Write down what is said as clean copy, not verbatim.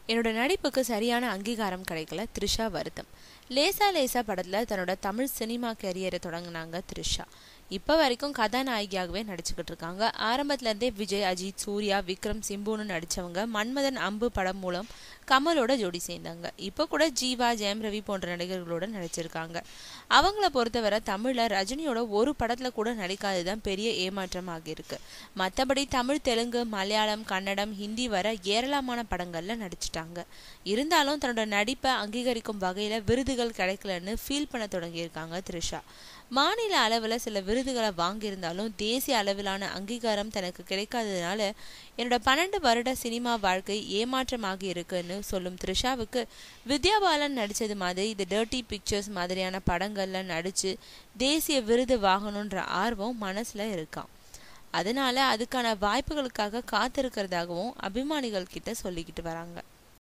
என்னோட நடிப்புக்கு சரியான அங்கீகாரம் கிடைக்கல, த்ரிஷா வருத்தம். லேசா லேசா படத்துல தன்னோட தமிழ் சினிமா கரியரை தொடங்கினாங்க த்ரிஷா. இப்போ வரைக்கும் கதாநாயகியாகவே நடிச்சுக்கிட்டு இருக்காங்க. ஆரம்பத்துல இருந்தே விஜய், அஜித், சூர்யா, விக்ரம், சிம்புன்னு நடிச்சவங்க மன்மதன் அம்பு படம் மூலம் கமலோட ஜோடி சேர்ந்தாங்க. இப்போ கூட ஜீவா, ஜெயம் ரவி போன்ற நடிகர்களோட நடிச்சிருக்காங்க. அவங்கள பொறுத்தவரை தமிழ்ல ரஜினியோட ஒரு படத்துல கூட நடிக்காததுதான் பெரிய ஏமாற்றம் ஆகியிருக்கு. மற்றபடி தமிழ், தெலுங்கு, மலையாளம், கன்னடம், ஹிந்தி வர ஏராளமான படங்கள்ல நடிச்சிட்டாங்க. இருந்தாலும் தன்னோட நடிப்பை அங்கீகரிக்கும் வகையில விருதுகள் கிடைக்கலன்னு ஃபீல் பண்ண தொடங்கியிருக்காங்க த்ரிஷா. மாநில அளவில் சில விருதுகளை வாங்கியிருந்தாலும் தேசிய அளவிலான அங்கீகாரம் தனக்கு கிடைக்காததுனால என்னோட 12 வருட சினிமா வாழ்க்கை ஏமாற்றமாகி இருக்குன்னு சொல்லும் த்ரிஷாவுக்கு வித்யா பாலன் நடித்தது மாதிரி இது டர்ட்டி பிக்சர்ஸ் மாதிரியான படங்கள்ல நடிச்சு தேசிய விருது வாங்கணுன்ற ஆர்வம் மனசுல இருக்கான். அதனால அதுக்கான வாய்ப்புகளுக்காக காத்திருக்கிறதாகவும் அபிமானிகள் கிட்ட சொல்லிக்கிட்டு வராங்க.